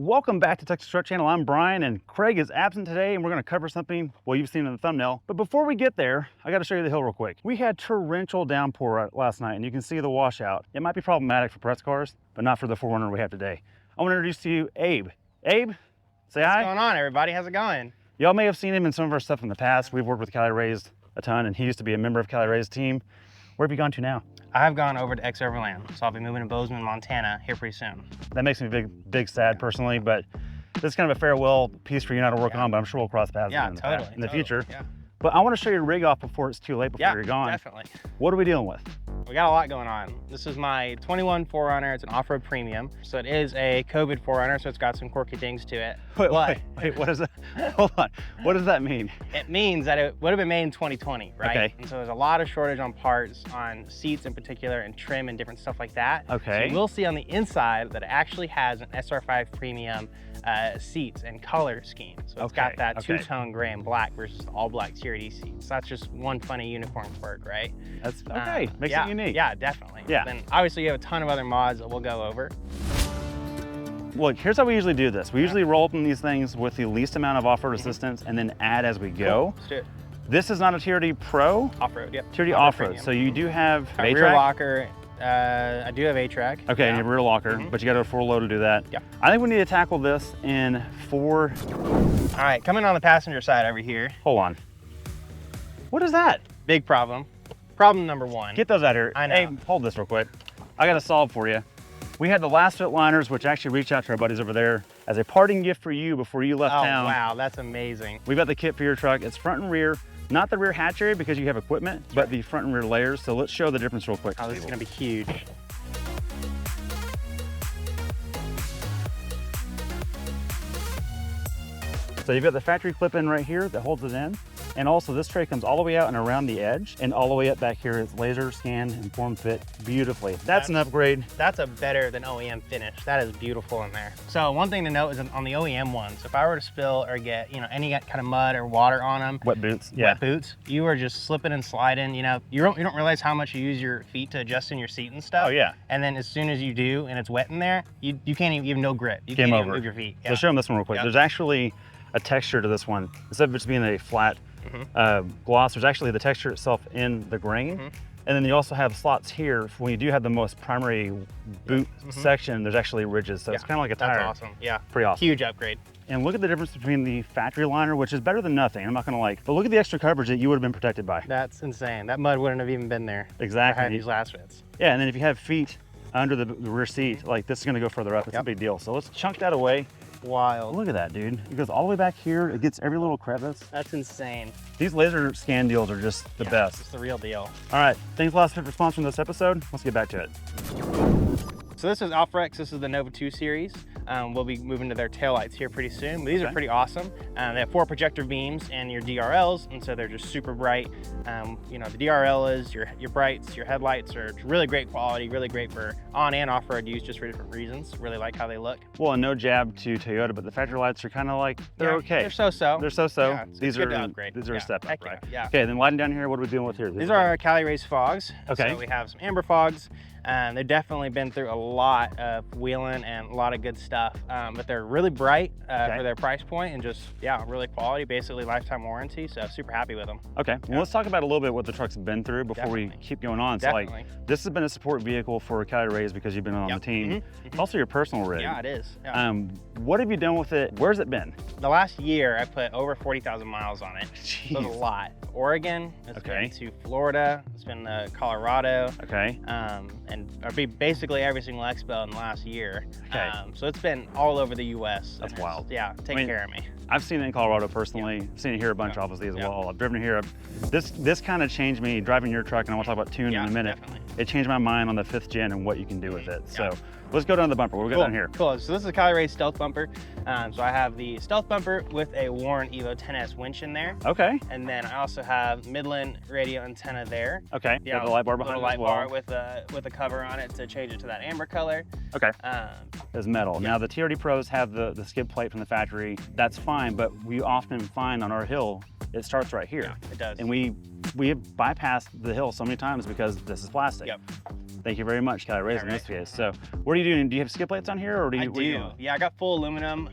Welcome back to Texas Truck Channel. I'm Brian, and Craig is absent today, and we're going to cover something, well, you've seen in the thumbnail. But before we get there, I got to show you the hill real quick. We had torrential downpour last night, and you can see the washout. It might be problematic for press cars, but not for the 4Runner we have today. I want to introduce to you Abe. Abe, say hi. What's going on, everybody? How's it going? Y'all may have seen him in some of our stuff in the past. We've worked with Cali Ray's a ton, and he used to be a member of Cali Ray's team. Where have you gone to now? I've gone over to Overland, so I'll be moving to Bozeman, Montana here pretty soon. That makes me big sad personally, but this is kind of a farewell piece for you and I to work on, but I'm sure we'll cross paths again in the future. Yeah. But I want to show you your rig off before it's too late, before you're gone. Definitely. What are we dealing with? We got a lot going on. This is my 21 4Runner. It's an off-road premium. So it is a COVID 4Runner, so it's got some quirky things to it. Wait, what is that? Hold on. What does that mean? It means that it would have been made in 2020, right? Okay. And so there's a lot of shortage on parts, on seats in particular, and trim and different stuff like that. Okay. So you will see on the inside that it actually has an SR5 premium seats and color scheme. So it's got that two-tone gray and black versus the all-black TRD seats. So that's just one funny unicorn quirk, right? That's okay. Makes it unique. Yeah, definitely. Yeah. Then obviously you have a ton of other mods that we'll go over. Look, here's how we usually do this. We usually roll open these things with the least amount of off-road assistance and then add as we go. Let's do it. This is not a TRD Pro. Off-road, yep. TRD off-road. So you do have a rear locker. I do have A-track. Okay, and you have rear locker, but you got a full load to do that. Yeah. I think we need to tackle this in 4. All right, coming on the passenger side over here. Hold on. What is that? Big problem. Problem number one. Get those out here. I know. Hey, hold this real quick. I got a solve for you. We had the Lasfit liners, which actually reached out to our buddies over there as a parting gift for you before you left town. Oh, wow, that's amazing. We've got the kit for your truck. It's front and rear, not the rear hatch area because you have equipment, but the front and rear layers. So let's show the difference real quick. Oh, this is gonna be huge. So you've got the factory clip in right here that holds it in. And also this tray comes all the way out and around the edge and all the way up back here. It's laser scanned and form fit beautifully. That's an upgrade. That's a better than OEM finish. That is beautiful in there. So one thing to note is on the OEM ones, if I were to spill or get, any kind of mud or water on them, Wet boots, wet boots, you are just slipping and sliding. You don't realize how much you use your feet to adjust in your seat and stuff. Oh yeah. And then as soon as you do and it's wet in there, you can't even, you have no grip. You can't even move your feet. So show them this one real quick. There's actually a texture to this one. Instead of just being a flat gloss, there's actually the texture itself in the grain. And then you also have slots here. When you do have the most primary boot section, there's actually ridges. So it's kind of like a tire. That's awesome. Yeah. Pretty awesome. Huge upgrade. And look at the difference between the factory liner, which is better than nothing. I'm not gonna but look at the extra coverage that you would have been protected by. That's insane. That mud wouldn't have even been there. Exactly. I had these Lasfits. Yeah, and then if you have feet under the rear seat, this is gonna go further up. It's a big deal. So let's chunk that away. Wild. Look at that, dude. It goes all the way back here. It gets every little crevice. That's insane. These laser scan deals are just the best. It's the real deal. All right, thanks Lasfit for sponsoring this episode. Let's get back to it. So this is OffRoad. This is the Nova 2 series. We'll be moving to their taillights here pretty soon. But these are pretty awesome. They have 4 projector beams and your DRLs, and so they're just super bright. The DRL is your brights, your headlights are really great quality, really great for on and off-road use, just for different reasons. Really like how they look. Well, and no jab to Toyota, but the factory lights are kind of they're okay. They're so-so. They're so-so. Yeah, these are upgrade. These are a step up, right? Yeah. Okay, then lighting down here, what are we dealing with here? These are our Cali Ray's fogs. Okay. So we have some amber fogs. They've definitely been through a lot of wheeling and a lot of good stuff, but they're really bright for their price point and just, really quality, basically lifetime warranty, so super happy with them. Okay, well, let's talk about a little bit what the truck's been through before we keep going on. So this has been a support vehicle for Cali Ray's because you've been on the team. It's also your personal rig. Yeah, it is. What have you done with it? Where's it been? The last year, I put over 40,000 miles on it. Jeez. So it's a lot. Oregon, it's been to Florida, it's been to Colorado. Okay. And basically every single expo in the last year. Okay. So it's been all over the U.S. That's wild. Yeah, take care of me. I've seen it in Colorado personally. I've seen it here a bunch, obviously, as well. I've driven it here. This kind of changed me driving your truck, and I want to talk about tuning in a minute. Definitely. It changed my mind on the 5th gen and what you can do with it. So let's go down the bumper. What we got down here? Cool. So this is a Cali Ray stealth bumper. So I have the stealth bumper with a Warren Evo 10S winch in there. Okay. And then I also have Midland radio antenna there. Okay. Yeah. The light bar behind it as well. Light bar with a cover on it to change it to that amber color. Okay. It's metal. Now the TRD Pros have the skid plate from the factory. That's fine, but we often find on our hill it starts right here. Yeah, it does. And we have bypassed the hill so many times because this is plastic. Yep. Thank you very much, Cali Rays, in this case. So what are you doing? Do you have skid plates on here, or do you? I do. Yeah, I got full aluminum.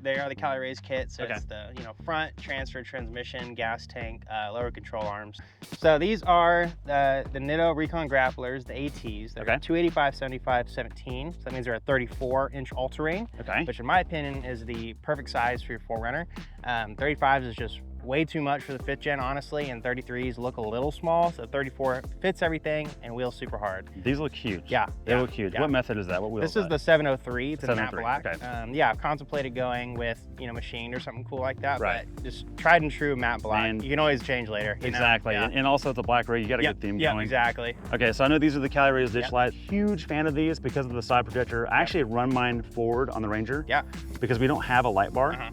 They are the Cali Rays kit. So it's the front, transfer, transmission, gas tank, lower control arms. So these are the Nitto Recon Grapplers, the ATs. They're 285, 75, 17. So that means they're a 34-inch all-terrain, which in my opinion is the perfect size for your 4Runner. 35s is just way too much for the 5th gen, honestly, and 33s look a little small, so 34 fits everything and wheels super hard. These look huge. Yeah, they look huge. What method is that? What wheel? This is the 703. It's a matte 703. black. Yeah, I've contemplated going with machined or something cool like that, but just tried and true matte black. And you can always change later. Exactly, and also it's a black ray. You got a good theme going. Yeah, exactly. Okay, so I know these are the Cali Rays ditch lights. Huge fan of these because of the side projector. I actually run mine forward on the Ranger. Yeah. Because we don't have a light bar.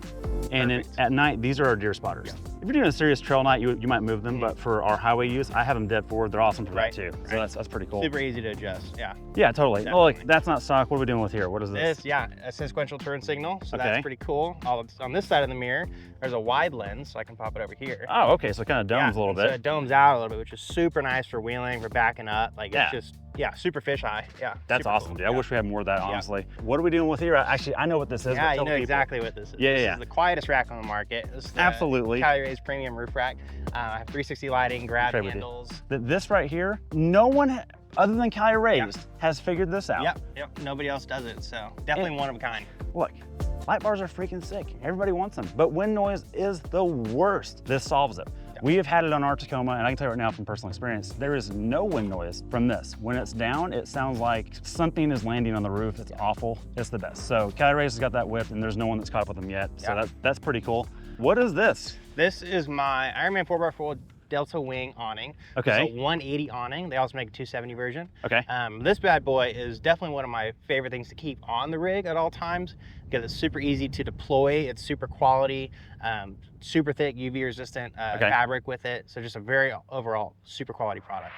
And at night, these are our deer spotters. If you're doing a serious trail night, you might move them, but for our highway use, I have them dead forward. They're awesome for that too. So that's pretty cool. Super easy to adjust, Yeah, totally. Well, look, that's not stock. What are we doing with here? What is this? A sequential turn signal, so that's pretty cool. On this side of the mirror, there's a wide lens, so I can pop it over here. Oh, okay, so it kind of domes a little bit. So it domes out a little bit, which is super nice for wheeling, for backing up. Like it's just, super fisheye. Yeah, that's awesome, cool. Dude. I wish we had more of that, honestly. What are we doing with here? Actually, I know what this is. Yeah, you know exactly what this is. This is the quietest rack on the market. This is the Absolutely. Cali Rays premium roof rack. I have 360 lighting, grab handles. This right here, no one other than Cali Rays has figured this out. Yep. Nobody else does it, so definitely one of a kind. Look, light bars are freaking sick. Everybody wants them, but wind noise is the worst. This solves it. We have had it on our Tacoma, and I can tell you right now from personal experience, there is no wind noise from this. When it's down, it sounds like something is landing on the roof. It's awful. It's the best. So Cali Rays has got that whipped, and there's no one that's caught up with them yet. So that's pretty cool. What is this? This is my Ironman 4x4 Delta Wing awning. Okay. It's a 180 awning. They also make a 270 version. Okay. This bad boy is definitely one of my favorite things to keep on the rig at all times because it's super easy to deploy. It's super quality, super thick UV resistant fabric with it. So just a very overall super quality product.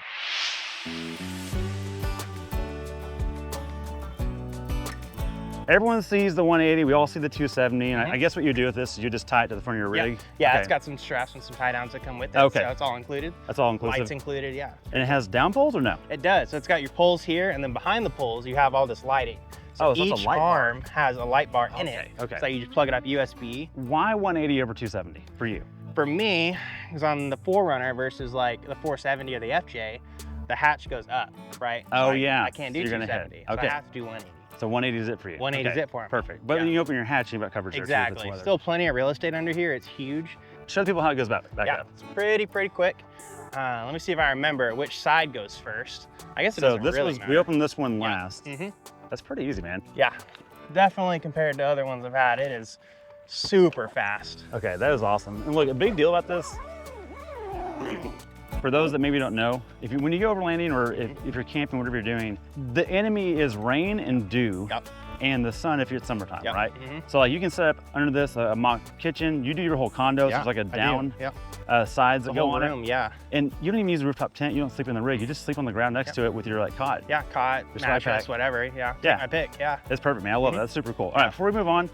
Everyone sees the 180, we all see the 270, and I guess what you do with this is you just tie it to the front of your rig? Yeah, it's got some straps and some tie downs that come with it, so it's all included. That's all inclusive? Lights included, yeah. And it has down poles or no? It does, so it's got your poles here, and then behind the poles you have all this lighting. So each arm has a light bar in it, so you just plug it up USB. Why 180 over 270 for you? For me, because on the 4Runner versus like the 470 or the FJ, the hatch goes up, right? Oh, so yeah. I can't do 270, so I have to do 180. So 180 is it for you? 180 is it for me. Perfect. But when you open your hatch, you've got coverage there too. Exactly. Still plenty of real estate under here. It's huge. Show people how it goes back up. It's pretty quick. Let me see if I remember which side goes first. I guess it doesn't really matter. We opened this one last. That's pretty easy, man. Yeah, definitely compared to other ones I've had, it is super fast. Okay, that is awesome. And look, a big deal about this, for those that maybe don't know, when you go overlanding or if you're camping, whatever you're doing, the enemy is rain and dew and the sun if it's summertime, right? So like you can set up under this a mock kitchen, you do your whole condo, so it's like a down sides that go on it. And you don't even use a rooftop tent, you don't sleep in the rig, you just sleep on the ground next to it with your like cot. Yeah, cot, mattress, whatever, I pick, It's perfect, man, I love it, that's super cool. All right, before we move on,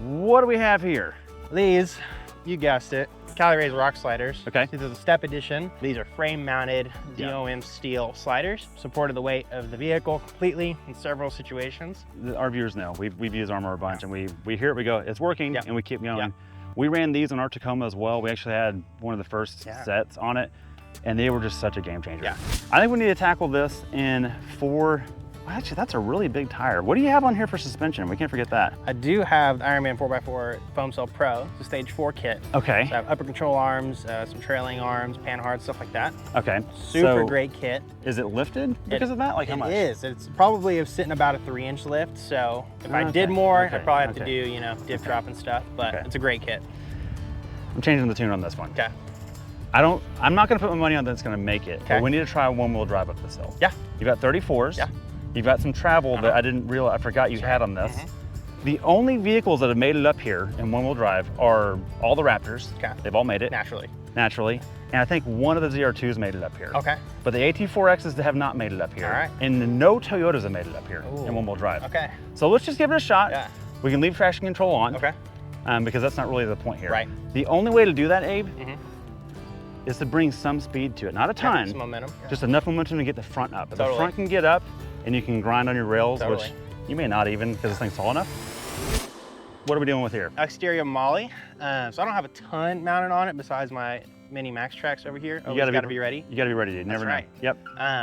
what do we have here? These, you guessed it, Cali Rays rock sliders. Okay. These are the step edition. These are frame mounted DOM steel sliders, supported the weight of the vehicle completely in several situations. Our viewers know, we've used Armor a bunch and we hear it, we go, it's working, and we keep going. We ran these on our Tacoma as well. We actually had one of the first sets on it and they were just such a game changer. I think we need to tackle this in actually, that's a really big tire. What do you have on here for suspension? We can't forget that. I do have the Ironman 4x4 Foam Cell Pro. It's a stage 4 kit. Okay. So I have upper control arms, some trailing arms, panhard, stuff like that. Okay. Super great kit. Is it lifted because of that? Like how much? It is. It's probably sitting about a 3-inch lift. So if I did more, I'd probably have to do, dip drop and stuff, but it's a great kit. I'm changing the tune on this one. Okay. I'm not gonna put my money on that it's gonna make it, but we need to try one-wheel drive up this hill. Yeah. You've got 34s. You've got some travel that I forgot you had on this. The only vehicles that have made it up here in one-wheel drive are all the Raptors. They've all made it. Naturally. And I think one of the ZR2s made it up here. But the AT4Xs have not made it up here. And no Toyotas have made it up here in one-wheel drive. So let's just give it a shot. We can leave traction control on. Because that's not really the point here. The only way to do that, Abe, is to bring some speed to it. Not a ton, some momentum. just enough momentum to get the front up. If Totally. the front can get up and you can grind on your rails, Totally. which you may not even because this thing's tall enough. What are we dealing with here? Exterior molly. So I don't have a ton mounted on it besides my mini Max Tracks over here. You gotta be ready. You gotta be ready, dude. Never know. right. Yep.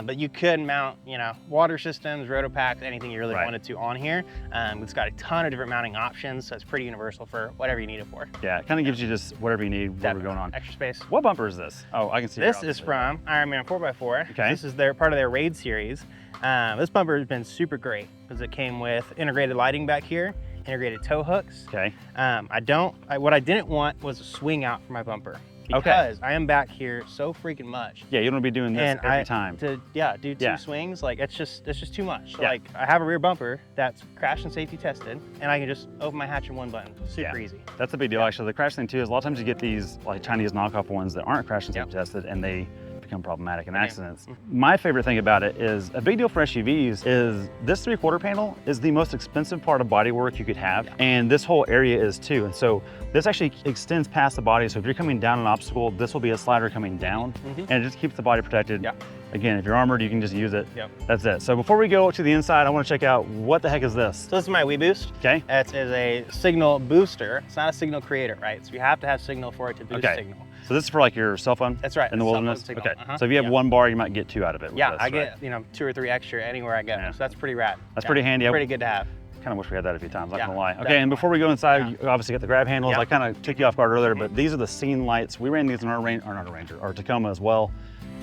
But you could mount, you know, water systems, rotopacks, anything you really Right. wanted to on here. It's got a ton of different mounting options, so it's pretty universal for whatever you need it for. Yeah, it kind of gives you just whatever you need, what we're going on. Extra space. What bumper is this? Oh, I can see. This is from Ironman 4x4. Okay. This is part of their Raid series. This bumper has been super great because it came with integrated lighting back here, integrated tow hooks. Okay. What I didn't want was a swing out for my bumper. Because I am back here so freaking much. Yeah, you don't be doing this every time. To do two swings, like it's just too much. So Yeah. like I have a rear bumper that's crash and safety tested, and I can just open my hatch in one button. Super easy. That's a big deal actually. The crash thing too is a lot of times you get these like Chinese knockoff ones that aren't crash and safety tested, and they become problematic in accidents. My favorite thing about it is a big deal for SUVs is this 3/4 panel is the most expensive part of bodywork you could have, and this whole area is too. And so this actually extends past the body. So if you're coming down an obstacle, this will be a slider coming down, and it just keeps the body protected. Again, if you're armored, you can just use it. That's it. So before we go to the inside, I want to check out what the heck is this. So this is my WeBoost. Okay. It is a signal booster. It's not a signal creator, right? So you have to have signal for it to boost signal. So this is for like your cell phone? That's right. In the wilderness? Okay. So if you have one bar, you might get 2 out of it. Yeah, this, I get, you know, 2 or 3 extra anywhere I go. So that's pretty rad. That's pretty handy. Pretty good to have. Kind of wish we had that a few times, not gonna lie. Okay, definitely. and before we go inside, you obviously got the grab handles. I kind of took you off guard earlier, but these are the scene lights. We ran these in our Tacoma as well.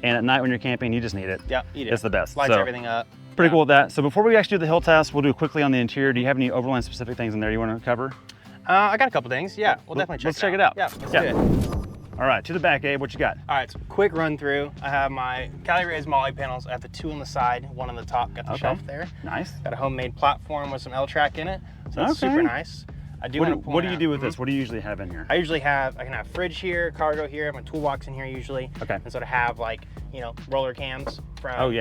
And at night when you're camping, you just need it. Yeah, you do. It's the best. Lights everything up. Pretty cool with that. So before we actually do the hill test, we'll do quickly on the interior. Do you have any Overland specific things in there you want to cover? I got a couple things. Yeah, we'll definitely check it out. Yeah, let's do it. All right, to the back, Abe, what you got? All right, so quick run through. I have my Cali Rays Molly panels. I have the 2 on the side, 1 on the top. Got the shelf there. Nice. Got a homemade platform with some L-track in it. So that's super nice. I do what do you do with this? What do you usually have in here? I can have fridge here, cargo here, I have my toolbox in here usually. Okay. And so to have like, you know, roller cams from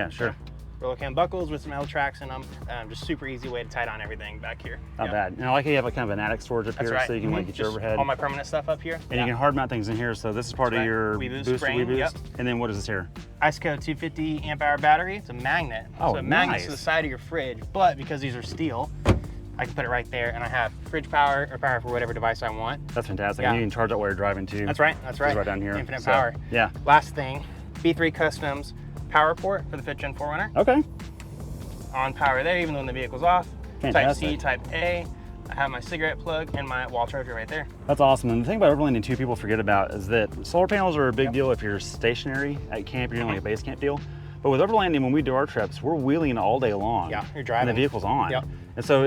roller cam buckles with some L-tracks in them. Just super easy way to tie down everything back here. Not bad. And I like how you have like kind of an attic storage up here so you can like get your overhead. All my permanent stuff up here. And you can hard mount things in here. So this is part of your WeBoost. Yep. And then what is this here? IceCo 250 amp hour battery. It's a magnet. Oh, so it magnets to the side of your fridge, but because these are steel, I can put it right there, and I have fridge power or power for whatever device I want. That's fantastic. And you can charge it while you're driving too. That's right. That's right. It's right down here. Infinite power. Yeah. Last thing, B3 Customs power port for the 5th Gen 4Runner. Okay. On power there, even when the vehicle's off. Fantastic. Type C, Type A. I have my cigarette plug and my wall charger right there. That's awesome. And the thing about Overlanding too, people forget about is that solar panels are a big deal if you're stationary at camp, you're doing like a base camp deal. But with Overlanding, when we do our trips, we're wheeling all day long. Yeah, you're driving. And the vehicle's on. Yep. And so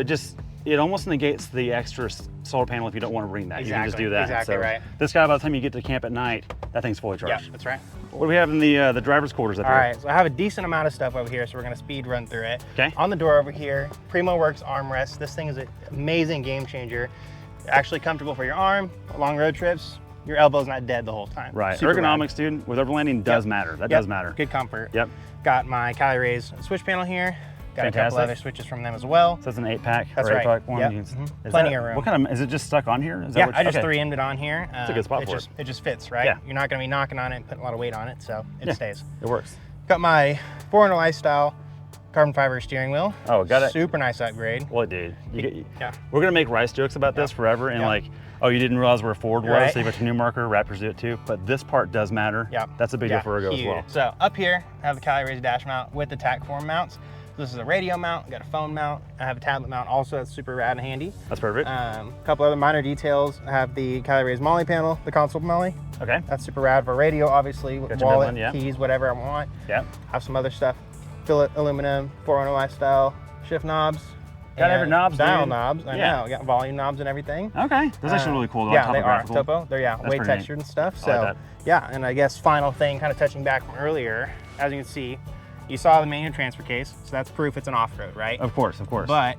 it almost negates the extra solar panel if you don't want to bring that. Exactly. You can just do that. Exactly so right. This guy, by the time you get to camp at night, that thing's fully charged. Yeah, that's right. What do we have in the driver's quarters up here? All right, so I have a decent amount of stuff over here, so we're gonna speed run through it. Okay. On the door over here, Primo Works armrest. This thing is an amazing game changer. Actually comfortable for your arm, long road trips. Your elbow's not dead the whole time. Right. Super Ergonomics, dude, with Overlanding does matter. That does matter. Good comfort. Yep. Got my Cali Rays switch panel here. Got a couple other switches from them as well. So that's an 8-pack. That's or 8-pack right. one. Yep. Plenty of room. What kind of, is it just stuck on here? Is that Yeah, what I just 3M'd it on here. It's a good spot for it. It just fits, right? Yeah. You're not gonna be knocking on it and putting a lot of weight on it, so it stays. It works. Got my 4Runner Lifestyle carbon fiber steering wheel. Oh, got it. Super nice upgrade. Well, dude, we're gonna make rice jokes about this forever, and like, oh, you didn't realize where Ford was, so you got your new marker, Raptors do it too, but this part does matter. Yeah. That's a big deal for Ergo as well. So up here, I have the Cali Rays dash mount with the tack form mounts. This is a radio mount, got a phone mount. I have a tablet mount also, that's super rad and handy. That's perfect. A couple other minor details. I have the Cali Rays Molly panel, the console Molly. Okay. That's super rad for radio, obviously, with wallet, keys, whatever I want. Yeah. Have some other stuff. Fillet aluminum, 4Runner Lifestyle, shift knobs. Got every knobs, dial dude. knobs, I know. Got volume knobs and everything. Okay. Those are actually really cool. Yeah, they are. Topo. They're, That's way pretty textured and stuff. I like So, yeah, and I guess final thing, kind of touching back from earlier, as you can see, you saw the manual transfer case, so that's proof it's an off-road, right? Of course, of course. But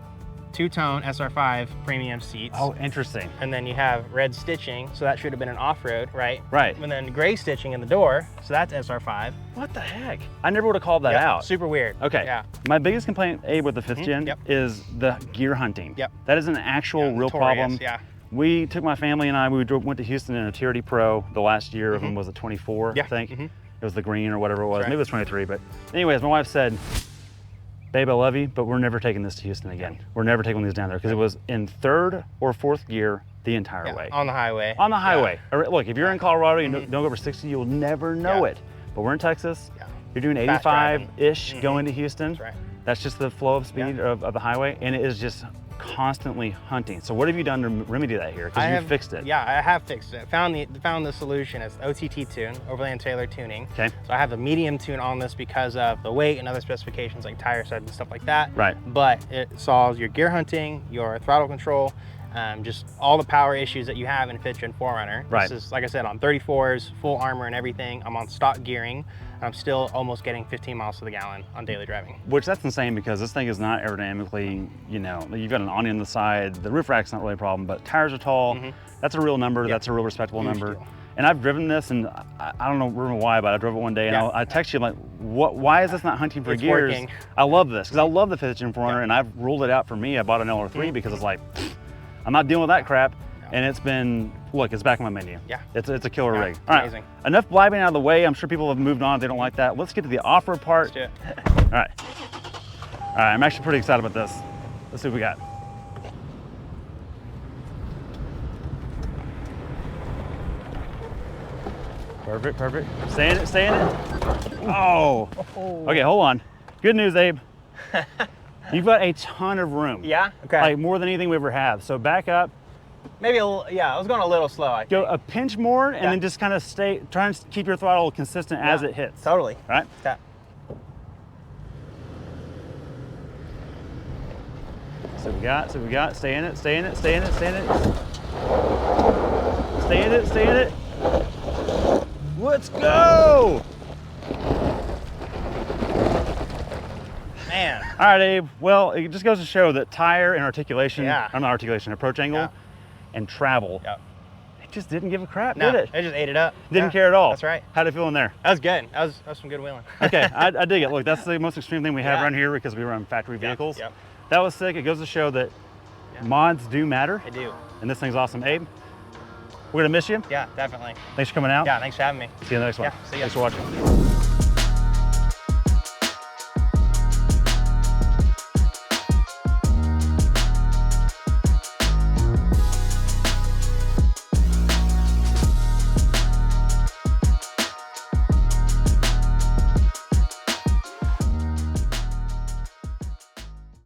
two-tone SR5 premium seats. Oh, interesting. And then you have red stitching, so that should have been an off-road, right? Right. And then gray stitching in the door, so that's SR5. What the heck? I never would have called that out. Super weird. Okay. Yeah. My biggest complaint, Abe, with the 5th gen is the gear hunting. Yep. That is an actual real notorious, problem. Yeah. We took my family and I, went to Houston in a TRD Pro. The last year of them was a 24, Yeah. I think. It was the green or whatever it was. Right. Maybe it was 23, but anyways, my wife said, babe, I love you, but we're never taking this to Houston again. We're never taking these down there because it was in 3rd or 4th gear the entire way. On the highway. On the highway. Look, if you're in Colorado, you don't go over 60, you'll never know it. But we're in Texas. You're doing 85-ish going to Houston. That's right. That's just the flow of speed of the highway, and it is just constantly hunting. So what have you done to remedy that here? Because you fixed it. Yeah, I have fixed it. Found the solution. It's OTT tune, Overland Tailor Tuning. Okay. So I have the medium tune on this because of the weight and other specifications like tire size and stuff like that. Right. But it solves your gear hunting, your throttle control, just all the power issues that you have in 5th Gen 4Runner. Right. This is, like I said, on 34s, full armor and everything. I'm on stock gearing. I'm still almost getting 15 miles to the gallon on daily driving. Which that's insane because this thing is not aerodynamically, you know, you've got an awning on the side, the roof rack's not really a problem, but tires are tall. That's a real number, that's a real respectable number. Deal. And I've driven this, and I don't remember why, but I drove it one day, and I text you like, why is this not hunting for gears? Working. I love this, because I love the 5th Gen 4Runner, and I've ruled it out for me. I bought an LR3 because it's like, I'm not dealing with that crap. And it's been, look, it's back on my menu. Yeah. It's a killer rig. All right, amazing. Enough blabbing out of the way. I'm sure people have moved on if they don't like that. Let's get to the off-road part. Let's do it. All right. All right, I'm actually pretty excited about this. Let's see what we got. Perfect, perfect. Stay in it, stay in it. Oh. Okay, hold on. Good news, Abe. You've got a ton of room. Yeah? Okay. Like more than anything we ever have. So back up. Maybe a little, yeah, I was going a little slow, I think. Go a pinch more and then just kind of try and keep your throttle consistent as it hits. Totally. All right? Okay. So we got, stay in it, stay in it, stay in it, stay in it. Stay in it, stay in it. Let's go! Man. All right, Abe. Well, it just goes to show that tire and articulation, I'm not articulation, approach angle and travel, it just didn't give a crap, did it? It just ate it up. Didn't care at all. That's right. How'd it feel in there? That was good. That was some good wheeling. Okay, I dig it. Look, that's the most extreme thing we have around here because we run factory vehicles. Yep. That was sick. It goes to show that mods do matter. They do. And this thing's awesome. Abe, we're gonna miss you. Yeah, definitely. Thanks for coming out. Yeah, thanks for having me. See you in the next one. Yeah, see ya. Thanks for watching.